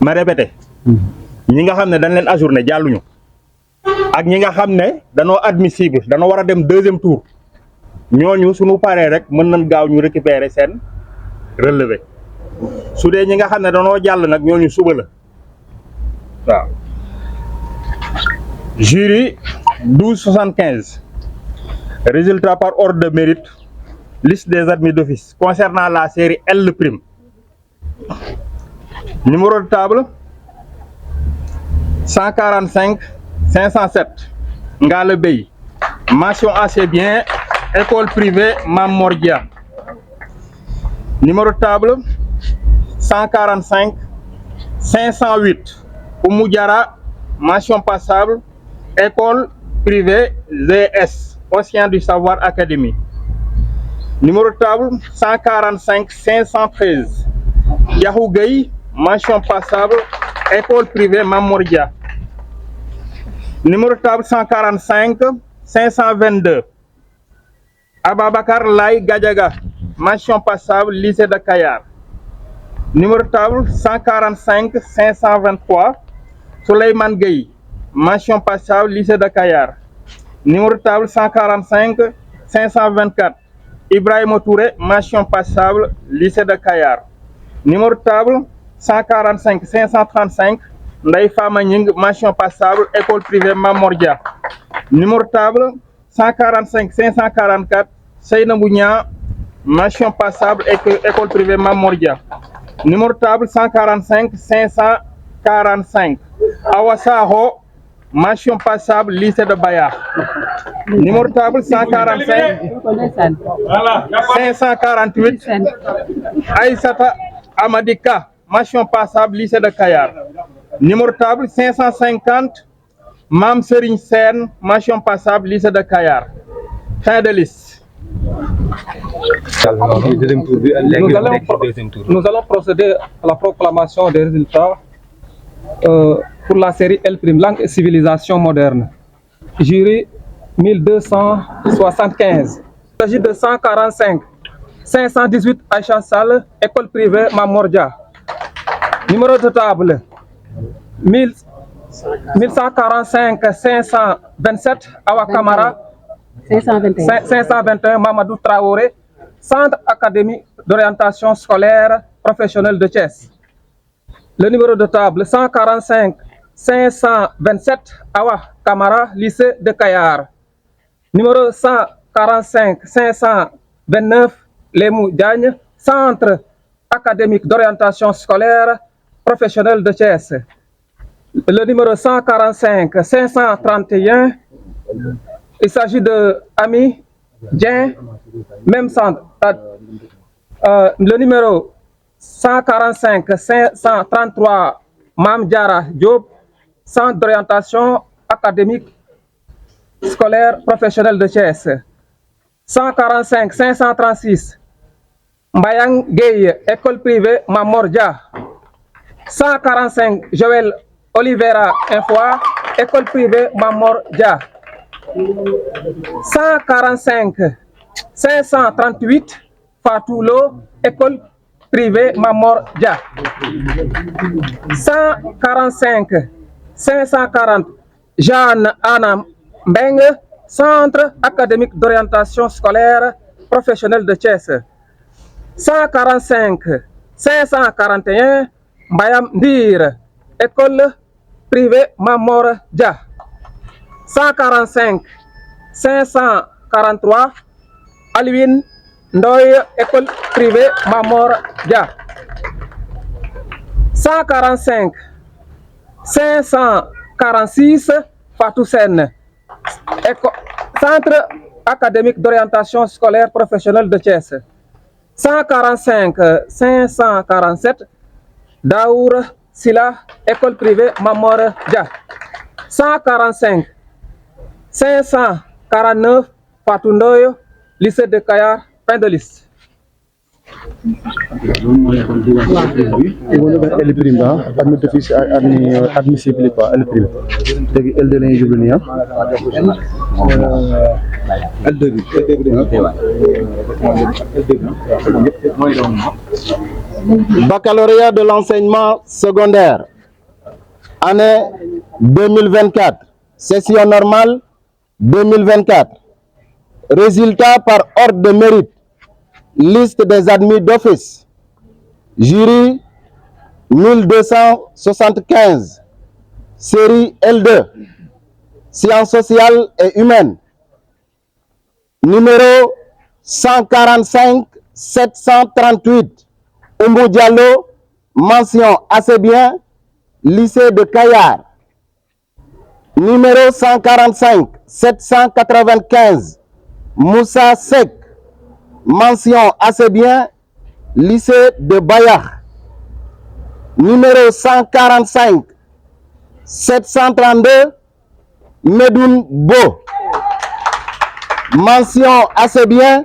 ma répété ñi nga xam ne dañ leen ajourné jàlluñu ak ñi nga xam ne danoo admissible danoo war a dem deuxième tour ñooñu suñu paree rek mën nañ gaaw ñu récupérer seen relevé su dee ñi nga xam ne danoo jàll nag ñooñu suba la waaw. Jury 1275 résultat par ordre de mérite liste des admis d'office concernant la série L'. Numéro de table 145 507 Ngale Bey, mention assez bien, école privée Mamordia. Numéro de table 145 508 Oumou Diara, mention passable, école privée ZS, Océan du Savoir Académie. Numéro de table 145 513 Yahou Gueye, mention passable, école privée Mamordia. Numéro de table 145 522 Ababakar Lay Gadjaga, mention passable, lycée de Kayar. Numéro de table 145 523 Souleymane Gueye, mention passable, lycée de Kayar. Numéro de table 145 524 Ibrahima Touré, mention passable, lycée de Kayar. Numéro de table 145 535 Ndeye Fama Nying, mention passable, école privée Mamordia. Numéro de table 145 544 Seyna Bougna, mention passable, école privée Mamordia. Numéro de table 145 545 Awasaho, mention passable, lycée de Baya. Numéro de table 145 548 Aïssata Amadika, mention passable, lycée de Kayar. Numéro de table 550 Mam Serigne Sen, mention passable, lycée de Kayar. Fin de liste. Nous allons procéder à la proclamation des résultats pour la série L', langue et civilisation moderne. Jury 1275. Il s'agit de 145 518 Aïcha Sall, école privée Mamordia. Numéro de table 1145 527 Awa Kamara, 521 Mamadou Traoré, Centre académique d'orientation scolaire professionnelle de Thiès. Le numéro de table 145 527 Awa Kamara, lycée de Kayar. Numéro 145 529 Lemou Diagne, Centre académique d'orientation scolaire professionnelle de Thiès. Le numéro 145 531, il s'agit de Ami Dien, même centre. Le numéro 145 533 Mam Diara Diop, Centre d'orientation académique scolaire professionnelle de Thiès. 145 536 Mbayang Gueye, école privée Mamordia. 145 Joël Olivera Infoa, école privée Mamordia. 145 538 Fatoulo, école privée Mamordia. 145 540 Jeanne Anna Mbeng, Centre académique d'orientation scolaire professionnelle de Thiès. 145 541 Mbayam Ndir, école privée Mamordia. 145 543 Alwin Ndoye, école privée Mamordia. 145 546 Fatou Sen, Centre académique d'orientation scolaire professionnelle de Thiès. 145 547 Daour Sila, école privée Mamordia. 145 549 Fatou Ndoye, lycée de Kayar. Fin de liste. Admissible pas L'. L2 lañuy jublu nii Baccalauréat de l'enseignement secondaire. Année 2024. Session normale 2024. Résultat par ordre de mérite. Liste des admis d'office. Jury 1275. Série L2. Sciences sociales et humaines. Numéro 145 738. Oumou Diallo, mention assez bien, lycée de Kayar. Numéro 145 795. Moussa Sek, mention assez bien, lycée de Bayar. Numéro 145 732. Medoun Bo, mention assez bien,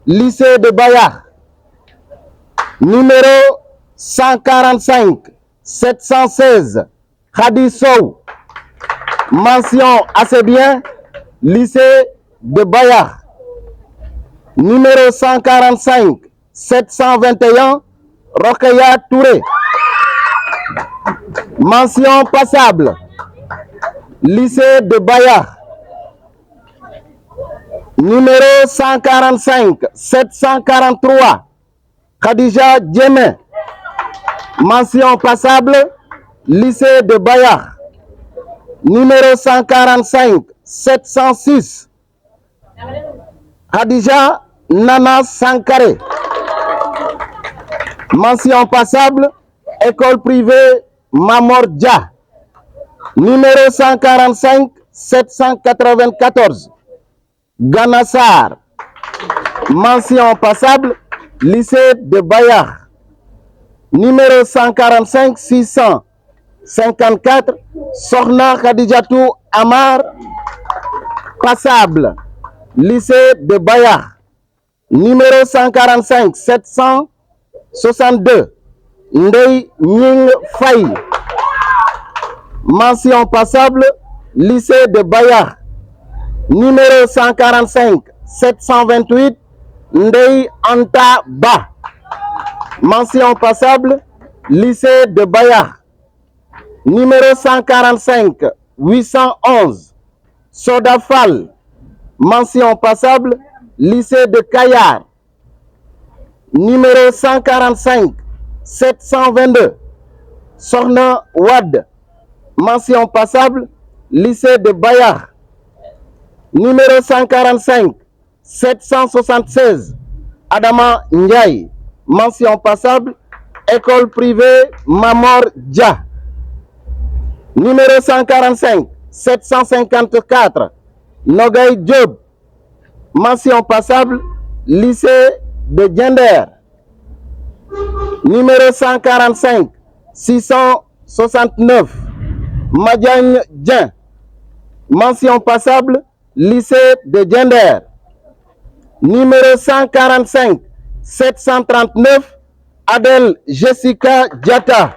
lycée de Bayar. Numéro 145 716. Khadi Sow, mention assez bien, lycée de Bayar. Numéro 145 721. Rokhaya Touré, mention passable, lycée de Bayar. Numéro 145 743. Khadija Djemé, mention passable, lycée de Bayar. Numéro 145 706. Khadija Nana Sankare, mention passable, école privée Mamor Dia. Numéro 145 794. Ganassar, mention passable, lycée de Bayar. Numéro 145 654. Sorna Khadijatou Amar, passable, lycée de Bayar. Numéro 145 762. Ndei Nying Faye, mention passable, lycée de Bayar. Numéro 145 728. Ndei Anta Ba, mention passable, lycée de Bayar. Numéro 145 811. Sodafal, mention passable, lycée de Kayar. Numéro 145 722. Sorna Wad, mention passable, lycée de Bayar. Numéro 145 776. Adama Ndiaye, mention passable, école privée Mamor Dia. Numéro 145 754. Nogay Diop, mention passable, lycée de Djender. Numéro 145 669. Madiagne Dien, mention passable, lycée de Djender. Numéro 145 739. Adel Jessica Diata,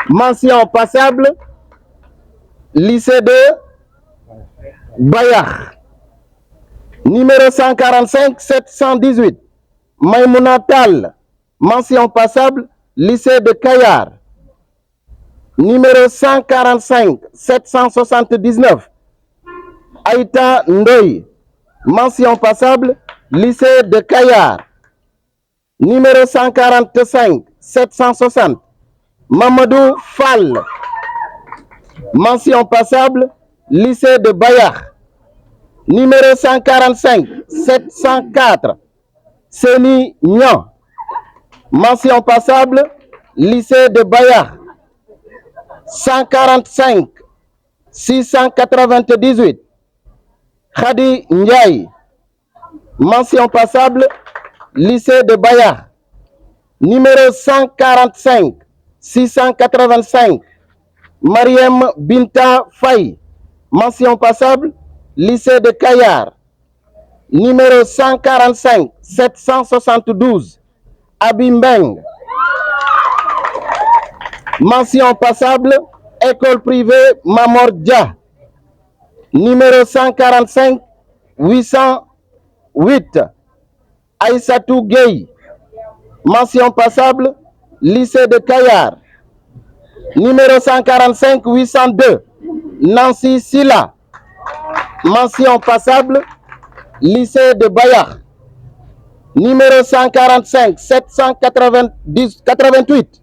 mention passable, lycée de Bayar. Numéro 145 718. Maïmouna Tal, mention passable, lycée de Kayar. Numéro 145 779. Aïta Ndoye, mention passable, lycée de Kayar. Numéro 145 760. Mamadou Fall, mention passable, lycée de Bayar. Numéro 145 704. Seni Nyan, mention passable, lycée de Bayar. 145 698. Khadi Ndiaye, mention passable, lycée de Bayar. Numéro 145 685. Mariem Binta Faye, mention passable, lycée de Kayar. Numéro 145 772. Abimbeng, mention passable, école privée Mamor Dia. Numéro 145 808. Aïssatou Gueye, mention passable, lycée de Kayar. numéro 145 802, Nancy Silla. Mention passable, lycée de Bayard. Numéro 145 788,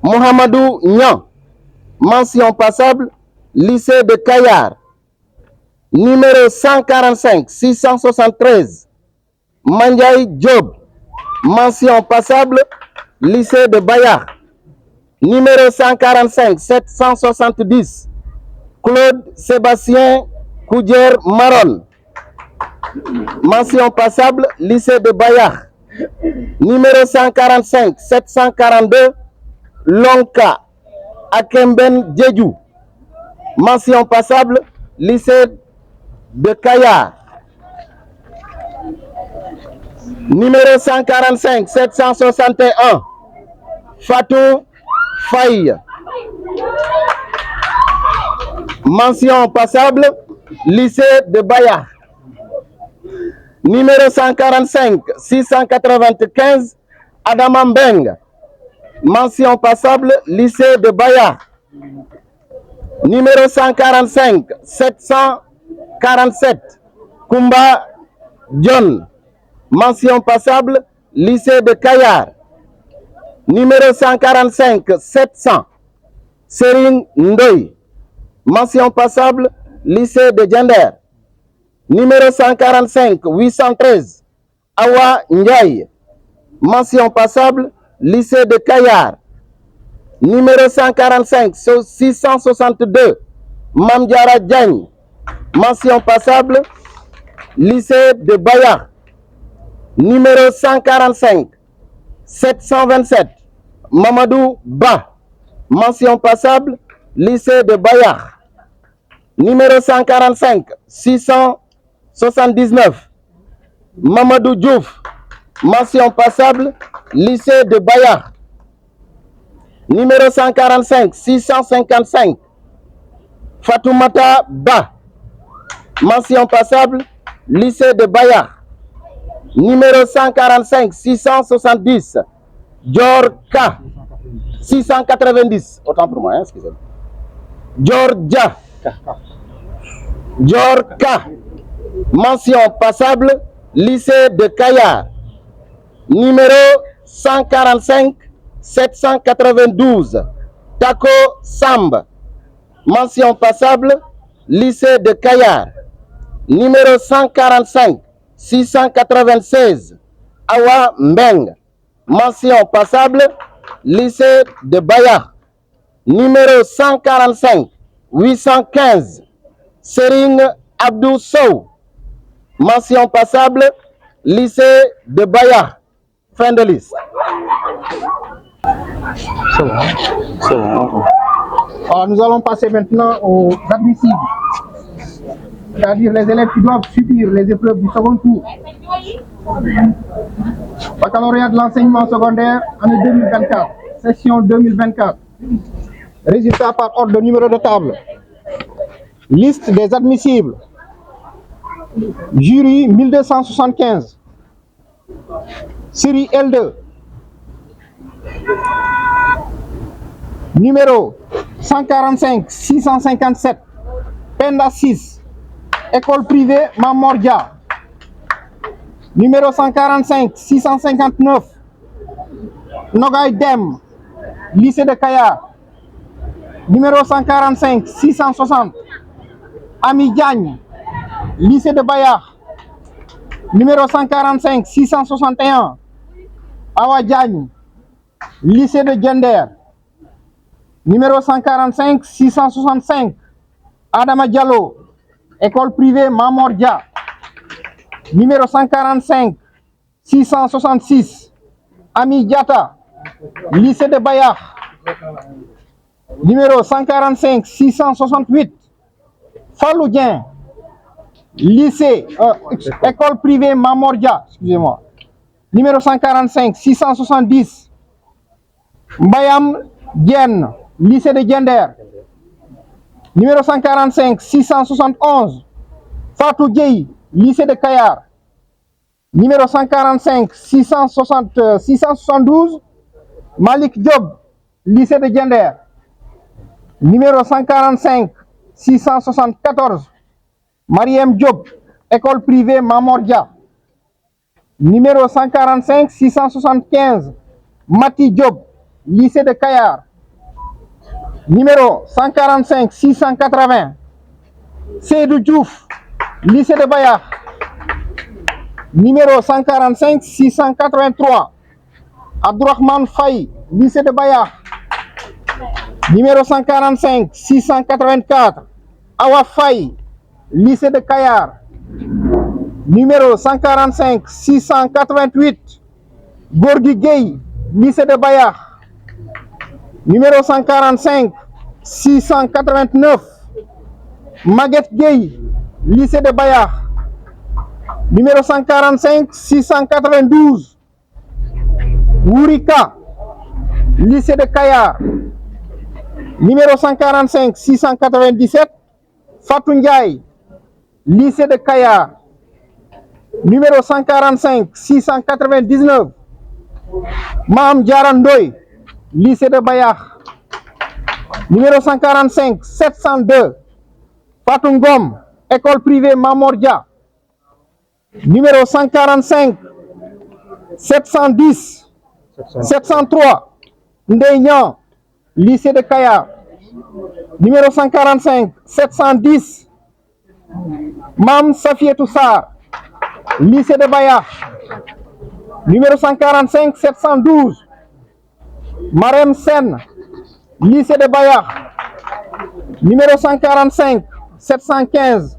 Mohamedou Nian. Mention passable, lycée de Kayar. Numéro 145 673, Mandiaï Job. Mention passable, lycée de Bayard. Numéro 145 770, Claude Sébastien Koudjer Maron. Mention passable, lycée de Bayard. Numéro 145 742, Lonka Akemben Djedjou. Mention passable, lycée de Kayar. Numéro 145 761, Fatou Faye. Mention passable, lycée de Bayard. Numéro 145 695, Adama Mbeng. Mention passable, lycée de Bayard. Numéro 145 747, Kumba John. Mention passable, lycée de Kayar. Numéro 145 700, Serine Ndoy. Mention passable, lycée de Djender. Numéro 145 813, Awa Ndiaye. Mention passable, lycée de Kayar. Numéro 145 662, Mamdiara Diagne. Mention passable, lycée de Bayard. Numéro 145 727, Mamadou Ba. Mention passable, lycée de Bayard. Numéro 145 679, Mamadou Diouf. Mention passable, lycée de Bayard. Numéro 145 655, Fatoumata Ba. Mention passable, lycée de Bayard. Numéro 145 670, Djorka. 690, autant pour moi, hein, excusez-moi. Djordja. Djorka. Mention passable, lycée de Kayar. Numéro 145 792, Tako Samb. Mention passable, lycée de Kayar. Numéro 145 696, Awa Mbeng. Mention passable, lycée de Bayard. Numéro 145 815, Sering Abdou Sow. Mention passable, lycée de Bayard. Fin de liste. C'est bon. Alors, nous allons passer maintenant aux admissibles, c'est-à-dire les élèves qui doivent subir les épreuves du second tour. Baccalauréat de l'enseignement secondaire, année 2024, session 2024. Résultat par ordre de numéro de table. Liste des admissibles. Jury 1275. Série L2. Numéro 145 657, Penda 6, école privée Mamordia. Numéro 145 659, Nogay Dem, lycée de Kayar. Numéro 145 660, Ami Diagne, lycée de Bayard. Numéro 145 661, Awa Diagne, lycée de Djender. Numéro 145 665, Adama Diallo, école privée Mamordia. Numéro 145 666, Ami Diata, lycée de Bayard. Numéro 145 668, Faloudien, lycée, école privée Mamordia, excusez-moi. Numéro 145 670, Mbayam Dienne, lycée de Djender. Numéro 145 671, Fatou Dieye, lycée de Kayar. Numéro 145 672, Malik Diop, lycée de Djender. Numéro 145 674, Mariem Diop, école privée Mamordia. Numéro 145 675, Mati Diop, lycée de Kayar. Numéro 145 680, Seydou Diouf, lycée de Bayar. Numéro 145 683, Abdourahmane Faye, lycée de Bayar. Numéro 145 684, Awa Faye, lycée de Kayar. Numéro 145 688, Gorgui Gueye, lycée de Bayar. Numéro 145 689, Maguette Gueye, lycée de Bayar. Numéro 145 692, Wourika, lycée de Kayar. Numéro 145 697, Fatou Ndiaye, lycée de Kayar. Numéro 145 699, Mam Diarandoy, lycée de Bayar. Numéro 145 702, Fatou Ngom, école privée Mamordia. Numéro 145 710, 703, Ndeynian, lycée de Kayar. Numéro 145 710, Mam Safietou Sarr, lycée de Bayar. Numéro 145 712, Marem Sen, lycée de Bayar. Numéro 145 715,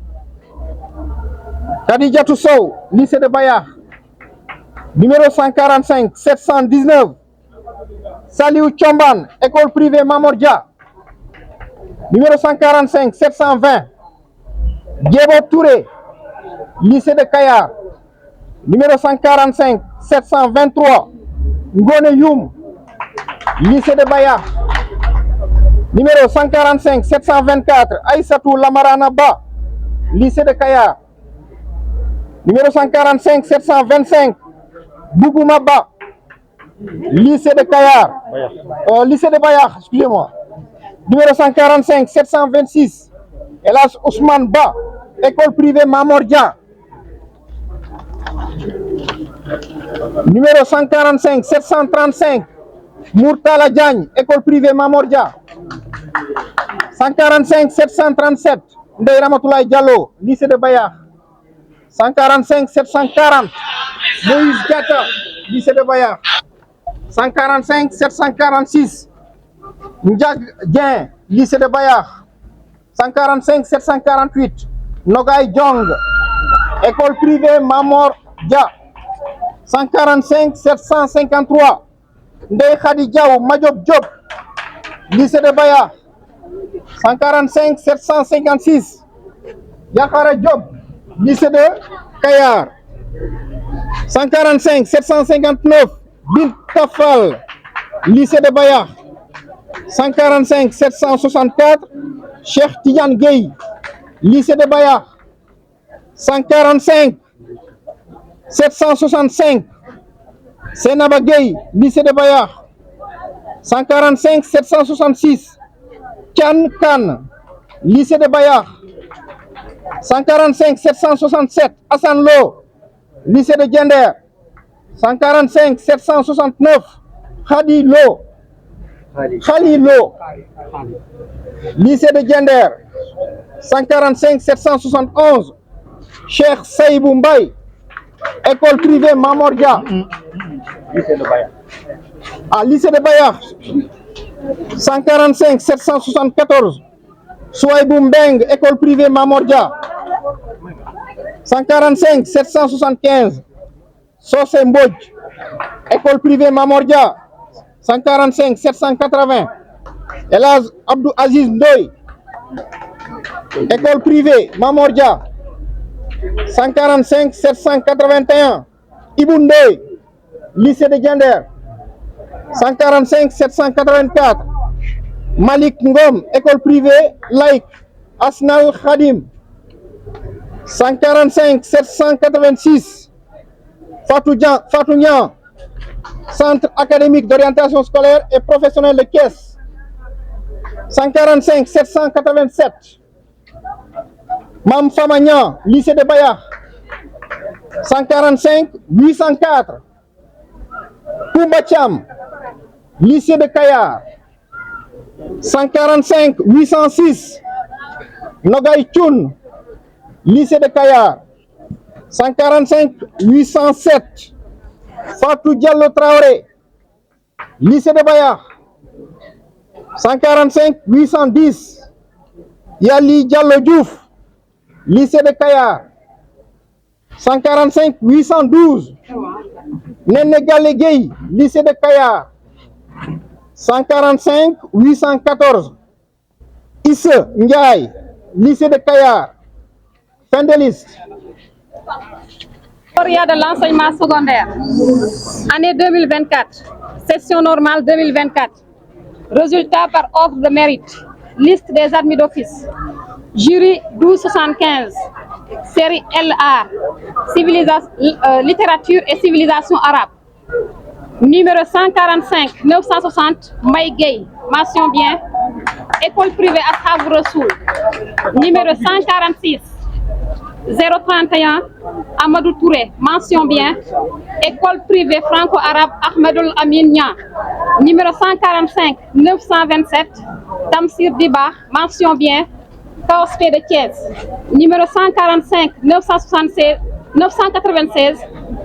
Khadija Sow, lycée de Bayar. Numéro 145 719, Saliou Chomban, école privée Mamordia. Numéro 145 720, Diebo Touré, lycée de Kayar. Numéro 145 723, Ngone Youm, lycée de Bayar. Numéro 145 724, Aïssatou Lamarana Ba, lycée de Kayar. Numéro 145 725, Bougouma Ba, lycée de Kayar. Lycée de Bayar, excusez-moi. Numéro 145 726, Elas Ousmane Ba, école privée Mamordia. Numéro 145 735, Mourtala Diagne, école privée Mamordia. 145 737, Ndeye Ramatoulaye Diallo, lycée de Bayar. 145 740, Moïse Diatta, lycée de Bayar. 145 746, Ndiag Dien, lycée de Bayar. 145 748, Nogay Diong, école privée Mamor Dia. 145 753, Ndeye Khady Diaw Madiop Diop, lycée de Bayar. 145 756, Yakhara Diop, lycée de Kayar. 145 759, Bint Kafal, lycée de Bayar. 145 764, Cheikh Tidiane Gueye, lycée de Bayar. 145 765, Senaba Gueye, lycée de Bayar. 145 766, Tian Khan, lycée de Bayar. 145 767, Hassan Lo, lycée de Diender. 145 769, Khadi Lo, Khali Lo, lycée de Diender. 145 771, Cheikh Saïbou Mbaye, école privée Mamordia. Lycée de Bayar. Lycée de Bayar. 145 774, Souaïbou Mbeng, école privée Mamordia. 145 775, Sosé Mbodj, école privée Mamordia. 145 780, Elaz Abdou Aziz Ndoye, école privée Mamordia. 145 781, Ibou Ndoye, lycée de Diender. 145 784, Malik Ngom, école privée laïque, Asnal Khadim. 145 786, Fatou Niang, centre académique d'orientation scolaire et professionnelle de Thiès. 145 787 Mam Famagnan, lycée de Bayard. 145 804 Koumba Thiam, lycée de Kayar. 145 806 Nogay Thioun, lycée de Kayar. 145 807 Fatou Diallo Traoré, lycée de Bayard. 145 810 Yali Diallo Diouf, lycée de Kayar. 145 812 Nene Gale Gueye, lycée de Kayar. 145 814 Issa Ndiaye, lycée de Kayar. Fin de liste. Lauréat de l'enseignement secondaire, année 2024, session normale 2024. Résultat par ordre de mérite. Liste des admis d'office. Jury 1275. Série LA. Littérature et civilisation arabe. Numéro 145 960 Maï Gueye, mention bien. École privée Ashabou Rassoul. Numéro 146 031 Amadou Touré, mention bien. École privée franco-arabe Ahmedoul Amin Niang. Numéro 145 927 Tamsir Diba, mention bien. KOSP de Thiès. Numéro 145 996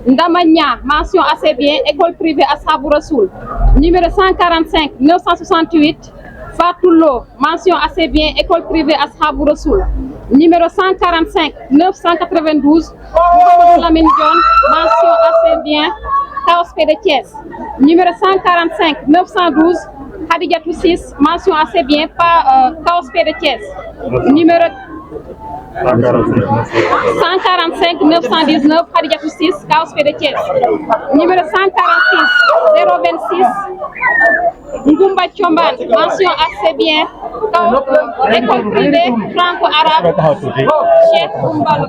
Ndamagna, mention assez bien. École privée Ashabou Rassoul. Numéro 145 968 Fatoulo, mention assez bien. École privée Ashabou Rassoul. Numéro 145 992 Lamine Dione, mention assez bien. KOSP de Thiès. Numéro 145 912 Hadidiatou 6, mention assez bien. KOSP de Thiès. Numéro 145 919 Hadidiatou 6, KOSP de Thiès. Numéro 146 026 Ngoumba Thiomban, mention assez bien. École privée franco-arabe Cheikh Goumbal.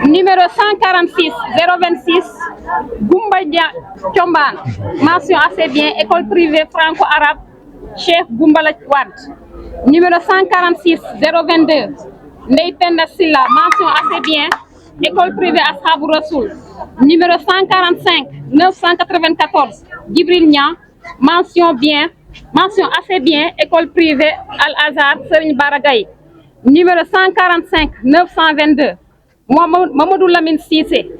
Numéro 146 026 Goumba Thiomban, mention assez bien. École privée franco-arabe Cheikh Goumbala Wade. Numéro 146 022 Ndeye Penda Silla, mention assez bien. École privée Ashabou Rassoul. Numéro 145 994 Djibril Niang, mention bien. Mention assez bien. École privée Al-Azhar Serigne Baragaye. Numéro 145 922 Mamadou Lamine Cissé,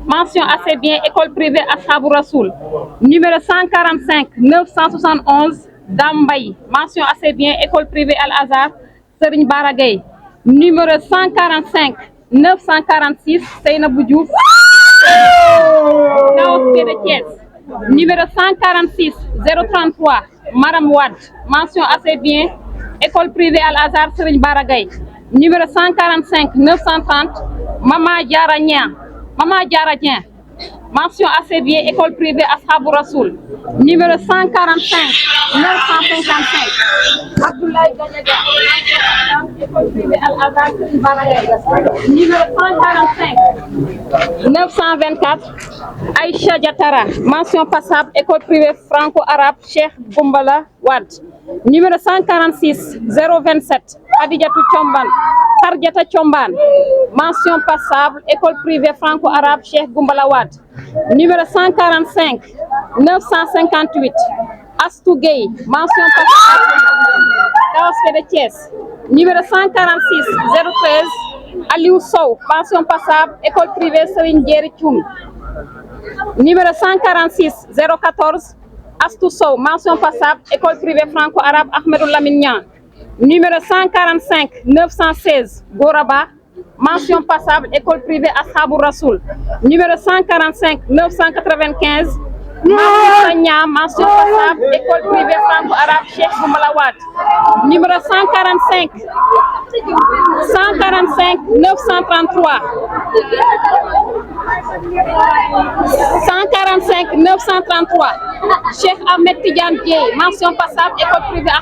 mention assez bien. École privée Ashabou Rassoul. Numéro 145 971 Dambaye, mention assez bien. École privée Al-Azhar Serigne Baragaye. Numéro 145 946 Seynabou Diouf, KOSP de Thiès. Numéro 146 033 Maram Wade, mention assez bien. École privée Al-Azhar Serigne Baragaye. Numéro 145 930 Mama Diarra Dieng, mention assez bien. École privée Ashabou Rassoul. Numéro 145 955 Abdoulaye Gadiaga, école privée Al-Azhar Serigne Baragaye. Numéro 145 924 Aïcha Diatara, mention passable. École privée franco-arabe Cheikh Goumbala Wade. Numéro 146 027 Hadidiatou Hardiata Thiomban, mention passable. École privée franco-arabe Cheikh Goumbala Wade. Numéro 145 958 Astou Gueye, mention passable. KOSP de Thiès. Numéro 146 013 Aliou Sow, mention passable. École privée Serigne Djeri Thioune. Numéro 146 014 Astou Sow, mention passable. École privée franco-arabe Ahmedoul Lamine Niang. Numéro 145 916 Goraba, mention passable. École privée Ashabou Rassoul. Numéro 145 995 Mamoussagna, mention passable. École privée franco-arabe Cheikh Goumbala Wade. Numéro 145 933 145 933 Cheikh Ahmed Tidiane Dieye, mention passable. École privée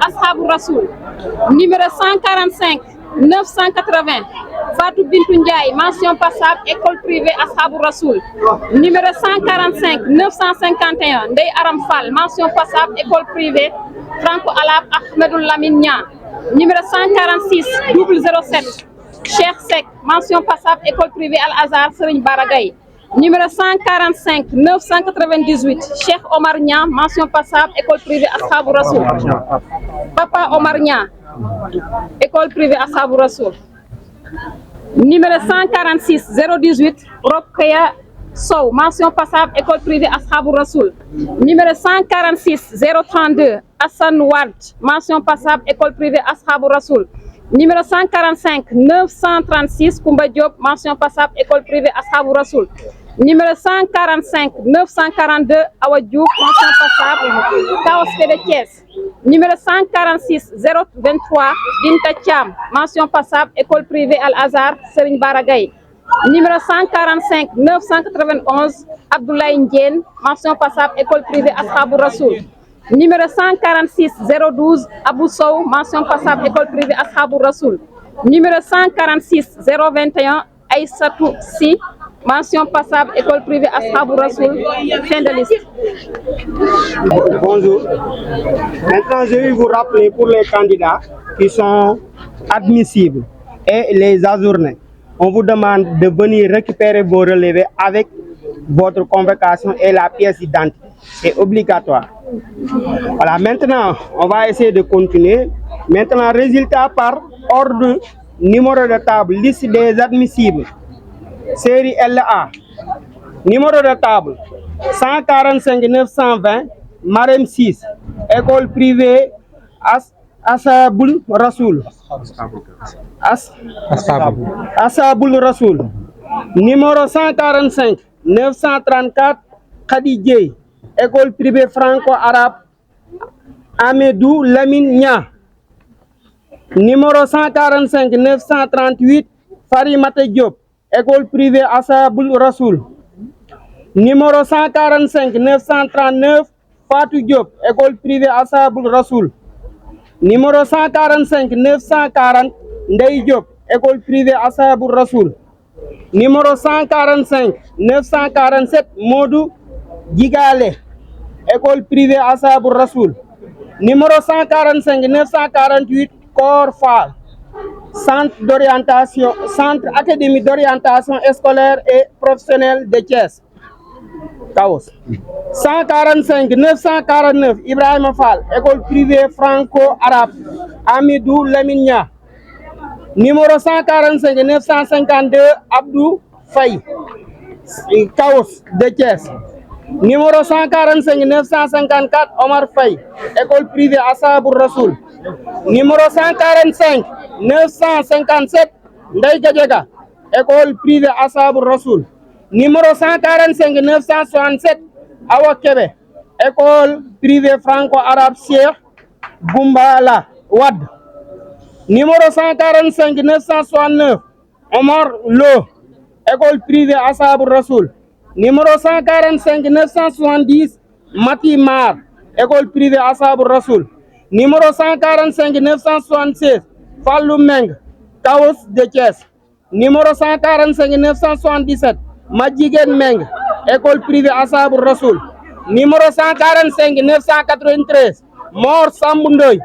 Ashabou Rassoul. Numéro 145 980 Fatou Bintou Ndiaye, mention passable, école privée Ashabou Rassoul. Numéro 145 951, Ndeye Aram Fall, mention passable, école privée Franco Alab Ahmedoul Lamine Niang. Numéro 146 007, Cheikh Seck, mention passable, école privée Al Azhar Serigne Baragay. Numéro 145 998, Cheikh Omar Niang, mention passable, école privée Ashabou Rassoul. Papa Omar Niang, école privée Ashabou Rassoul. Numéro 146 018, Rokhaya Sow, mention passable, école privée Ashabou Rassoul. Numéro 146 032, Hassan Wad, mention passable, école privée Ashabou Rassoul. Numéro 145 936, Koumba Diop, mention passable, école privée Ashabou Rassoul. Numéro 145 942, Awa Diouf, mention passable, KOSP de Thiès. Numéro 146 023, Binta Thiam, mention passable, école privée Al Azhar Serigne Baragay. Numéro 145 991, Abdoulaye Ndiène, mention passable, école privée Ashabou Rassoul. Numéro 146 012, Abou Sow, mention passable, école privée Ashabou Rassoul. Numéro 146 021, Aïssatou Si, mention passable, école privée Ashabou Rassoul. Fin de liste. Bonjour. Maintenant, je vais vous rappeler pour les candidats qui sont admissibles et les ajournés. On vous demande de venir récupérer vos relevés avec votre convocation et la pièce d'identité. C'est obligatoire. Voilà, maintenant, on va essayer de continuer. Maintenant, résultat par ordre, numéro de table, liste des admissibles. Série LA. Numéro de table, 145 920, Marem 6, école privée Ashaboul Rassoul. Ashaboul Rassoul. Numéro 145 934, Khady Dieye, école privée franco-arabe Ahmedoul Lamine Niang. Numéro 145 938, Farimata Diop, école privée Ashaboul Rassoul. Numéro 145 939, Fatou Diop, école privée Ashaboul Rassoul. Numéro 145 940, Ndeye Diop, école privée Ashaboul Rassoul. Numéro 145 947, Modou Gigale, école privée Ashaboul Rassoul. Numéro 145 948, Kor Fall, centre académique d'orientation scolaire et professionnelle de Thiès. Kaos. 145 949, Ibrahima Fall, école privée franco-arabe Ahmedoul Lamine Niang. Numéro 145 952, Abdou Faye, Kaos de Thiès. Numéro 145 954, Omar Faye, école privée Ashabou Rassoul. Numéro 145 957, Ndeye Gadiaga, école privée Ashabou Rassoul. Numéro 145 967, Awa Kébé, école privée franco-arabe Cheikh Goumbala Wad. Numéro 145 969, Omar Lo, école privée Ashabou Rassoul. Numéro 145 970, Mati Mar, école privée Ashabou Rassoul. Numéro 145 976, Fallou Meng, Kaos de Thiès. Numéro 145 977, Madjigen Meng, école privée Ashabou Rassoul. Numéro 145 993, Mor Sambou Ndoye,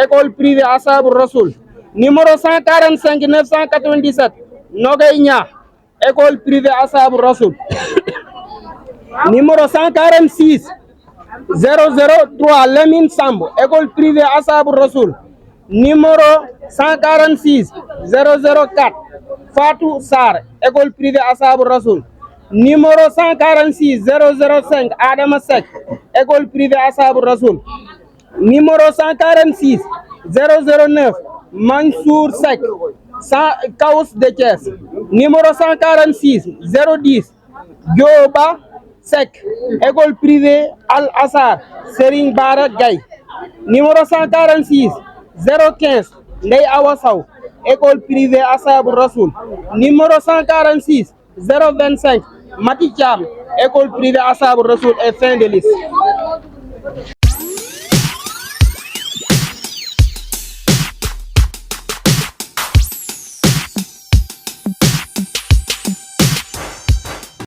école privée Ashabou Rassoul. Numéro 145 997, Nogay Nia, école privée Ashabou Rassoul. Numéro 146 003, Lamine Sambo, école privée Ashabou Rassoul. Numéro 146 004, Fatou Sar, école privée Ashabou Rassoul. Numéro 146 005, Adama Sek, école privée Ashabou Rassoul. Numéro 146 009, Mansour Sek, Kaos de Thiès. Numéro 146 010, Dioba Sek, école privée Al Azhar Serigne Bara Gaye. Numéro 146 015, Ndeye Awa Sow, école privée Ashabou Rassoul. Numéro 146 025, Mati Thiam, école privée Ashabou Rassoul et fin de liste.